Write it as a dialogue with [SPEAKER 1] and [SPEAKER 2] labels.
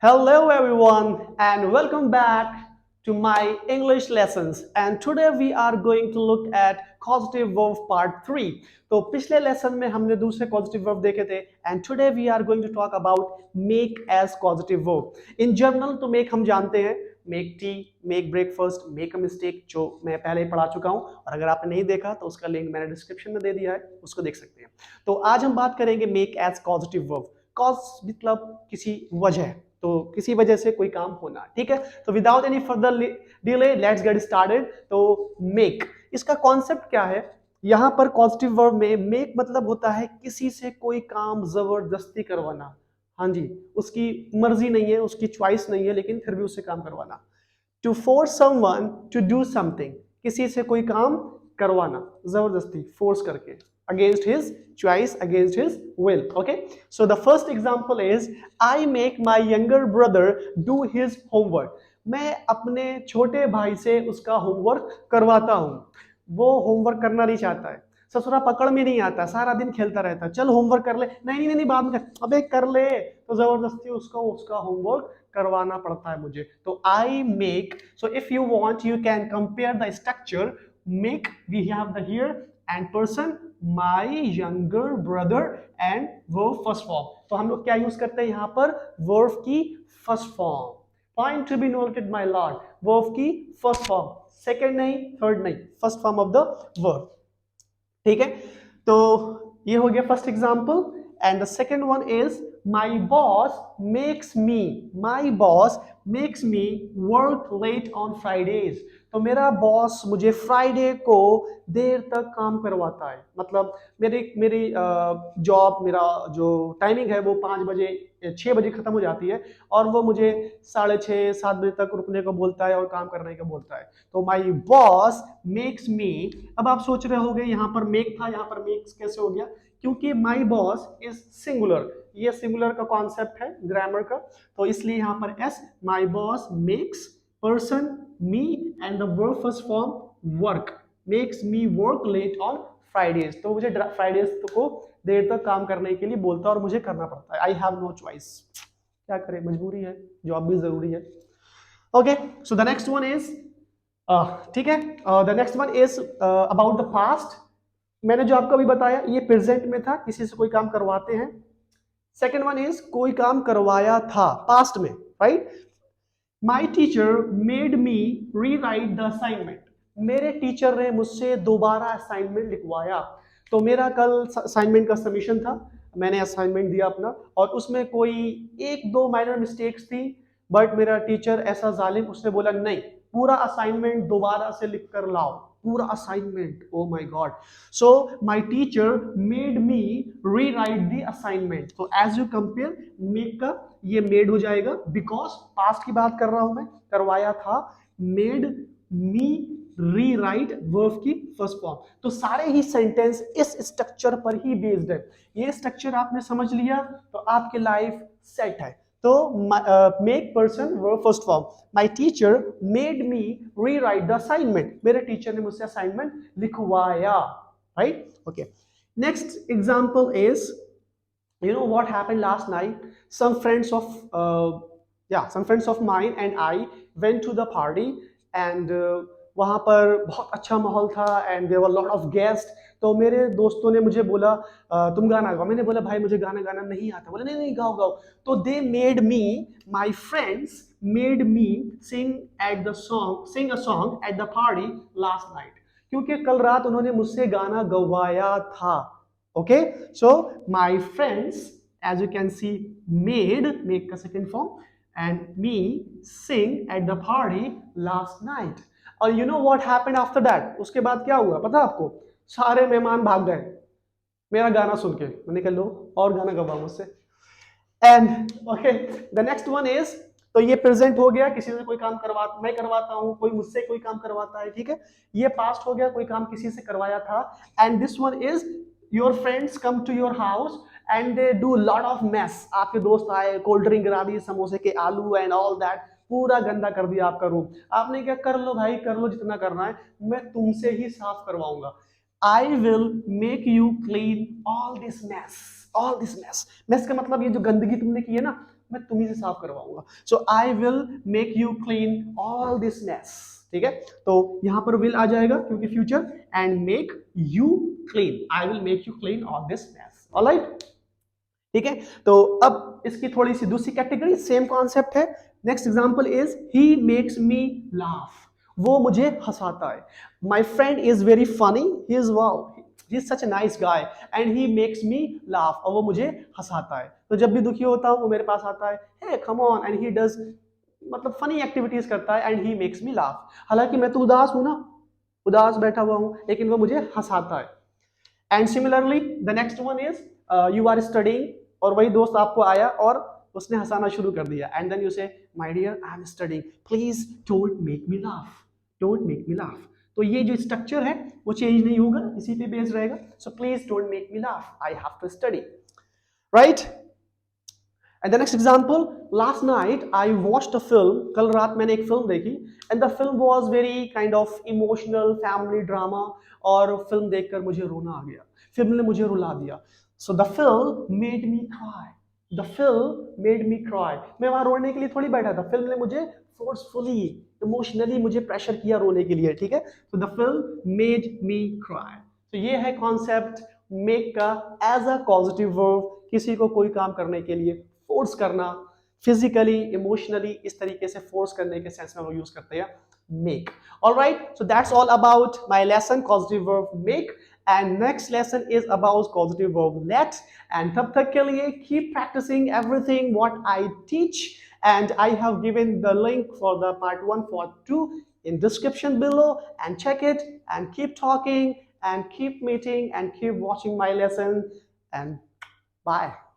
[SPEAKER 1] Hello everyone and welcome back to my English lessons and today we are going to look at causative verb part 3. तो पिछले lesson में हमने दूसरे causative verb देखे थे and today we are going to talk about make as causative verb. In general तो make हम जानते हैं make tea, make breakfast, make a mistake जो मैं पहले ही पढ़ा चुका हूं और अगर आपने नहीं देखा तो उसका लिंक मैंने डिस्क्रिप्शन में दे दिया है, उसको देख सकते हैं. तो आज हम बात करेंगे make as causative verb. cause मतलब किसी वजह, तो किसी वजह से कोई काम होना. ठीक है, तो without any further delay let's get started. तो मेक, इसका कॉन्सेप्ट क्या है? यहां पर पॉजिटिव वर्ब में मेक मतलब होता है किसी से कोई काम जबरदस्ती करवाना. हाँ जी, उसकी मर्जी नहीं है, उसकी चॉइस नहीं है, लेकिन फिर भी उससे काम करवाना. To force someone to do something, किसी से कोई काम करवाना जबरदस्ती, फोर्स करके, against his choice, against his will. Okay, so the first example is I make my younger brother do his homework. मैं अपने छोटे भाई से उसका होमवर्क करवाता हूं. वो होमवर्क करना नहीं चाहता है, ससुरा पकड़ में नहीं आता, सारा दिन खेलता रहता है, चल होमवर्क कर ले, नहीं नहीं नहीं बाद में, अबे कर ले, तो जबरदस्ती उसको उसका होमवर्क करवाना पड़ता है मुझे. तो I make. So if you want you can compare the structure. Make we have the here and person my younger brother and verb first form. तो हम लोग क्या यूज करते हैं यहां पर? verb की first form. point to be noted my lord, verb की first form, second नहीं, third नहीं, first form of the verb. ठीक है, तो ये हो गया first example. And the second one is my boss makes me work late on Fridays. तो मेरा बॉस मुझे फ्राइडे को देर तक काम करवाता है. मतलब मेरी जॉब, मेरा जो टाइमिंग है वो 5 बजे 6 बजे खत्म हो जाती है और वो मुझे 6:30-7 बजे तक रुकने को बोलता है और काम करने को बोलता है. तो माई बॉस मेक्स मी. अब आप सोच रहे होंगे यहाँ पर मेक था, यहाँ पर मेक्स कैसे हो गया? क्योंकि माई बॉस इज सिंगुलर, ये सिंगुलर का कॉन्सेप्ट है ग्रामर का, तो इसलिए यहाँ पर S. My boss makes person me and the verb first form work, makes me work late on Fridays. तो मुझे फ्राइडेज को देर तक काम करने के लिए बोलता है और मुझे करना पड़ता है. आई हैव नो चॉइस, क्या करें, मजबूरी है, जॉब भी जरूरी है. Okay, so the next one is, ठीक है, the next one is about the past. मैंने जो आपको अभी बताया ये प्रेजेंट में था, किसी से कोई काम करवाते हैं. सेकेंड वन इज कोई काम करवाया था पास्ट में, right? My teacher made me री राइट द असाइनमेंट. मेरे टीचर ने मुझसे दोबारा असाइनमेंट लिखवाया. तो मेरा कल असाइनमेंट का सबमिशन था, मैंने असाइनमेंट दिया अपना और उसमें कोई 1-2 माइनर मिस्टेक्स थी, बट मेरा टीचर ऐसा जालिम, उसने बोला नहीं, पूरा असाइनमेंट दोबारा से लिख कर लाओ, पूरा assignment. Oh my God. So my teacher made me री राइट द असाइनमेंट. तो एज यू कंपेयर, मेक का ये मेड हो जाएगा, बिकॉज पास्ट की बात कर रहा हूं मैं, करवाया था. मेड मी री राइट वर्ब की फर्स्ट फॉर्म. तो सारे ही सेंटेंस इस स्ट्रक्चर पर ही बेस्ड है. ये स्ट्रक्चर आपने समझ लिया तो आपकी लाइफ सेट है. तो make person verb first form. My teacher made me री राइट द असाइनमेंट. मेरे टीचर ने मुझसे असाइनमेंट लिखवाया, right? Okay, next example is, you know what happened last night? Some friends of mine and I went to the party and वहां पर बहुत अच्छा माहौल था and there were a lot of guests. तो मेरे दोस्तों ने मुझे बोला तुम गाना गाओ. मैंने बोला भाई मुझे गाना गाना नहीं आता. बोले नहीं नहीं गाओ गाओ. तो they made me, my friends made me sing a song at the party last night. क्योंकि कल रात उन्होंने मुझसे गाना गवाया था. Okay, so my friends, as you can see, make a second form, and me sing at the party last night. और you know what happened after that? उसके बाद क्या हुआ पता आपको? सारे मेहमान भाग गए मेरा गाना सुन के. मैंने कहा लो और गाना गवाओ मुझसे. And okay, the next one is, तो ये प्रेजेंट हो गया, किसी से कोई काम मैं करवाता हूं, कोई मुझसे कोई काम करवाता है. ठीक है, ये पास्ट हो गया, कोई काम किसी से करवाया था. And this one is, your friends come to your house and they do lot of mess. आपके दोस्त आए, कोल्ड ड्रिंक गिरा दी, समोसे के आलू एंड ऑल दैट, पूरा गंदा कर दिया आपका रूम. आपने क्या, कर लो भाई कर लो, जितना करना है, मैं तुमसे ही साफ करवाऊंगा. I will make you clean all this mess. Mess का मतलब ये जो गंदगी तुमने की है ना, मैं तुम्ही से साफ करवाऊंगा। So I will make you clean all this mess. ठीक है, तो यहां पर विल आ जाएगा क्योंकि future, and make you clean, I will make you clean all this mess. Alright, ठीक है। तो अब इसकी थोड़ी सी दूसरी कैटेगरी, सेम कॉन्सेप्ट है। Next example is he makes me laugh, वो मुझे हंसाता है। My friend is very funny, he is wow, he is such a nice guy and he makes me laugh, और वो मुझे हंसाता है। तो जब भी दुखी होता हूं वो मेरे पास आता है, hey come on, and he does, मतलब फनी एक्टिविटीज करता है, and he makes me laugh. हालांकि मैं तो उदास हूं ना, उदास बैठा हुआ हूं, लेकिन वो मुझे हंसाता है। And similarly the next one is you are studying, और वही दोस्त आपको आया और उसने हंसाना शुरू कर दिया, and then you say my dear I am studying, please don't make me laugh, don't make me laugh. तो ये जो स्ट्रक्चर है वो चेंज नहीं होगा, इसी पे बेस्ड रहेगा। So please don't make me laugh, I have to study, right. And the next example, last night I watched a film, कल रात मैंने एक फिल्म देखी, and the film was very kind of emotional family drama, और film देखकर मुझे रोना आ गया, फिल्म ने मुझे रुला दिया। So the film made me cry, the film made me cry, मैं वहां रोने के लिए थोड़ी बैठा था, फिल्म ने मुझे फोर्सफुली इमोशनली मुझे प्रेशर किया रोने के लिए। ठीक है, तो the film made me cry. तो ये है कॉन्सेप्ट मेक का एज अ पॉजिटिव वर्ब, किसी को कोई काम करने के लिए फोर्स करना, फिजिकली इमोशनली इस तरीके से फोर्स करने के सेंस में वो यूज करते हैं make. Alright, so that's all about my lesson positive verb make, and next lesson is about positive verb let. And तब तक के लिए keep practising everything what I teach, and I have given the link for the part 1 for 2 in description below, and check it and keep talking and keep meeting and keep watching my lesson, and bye.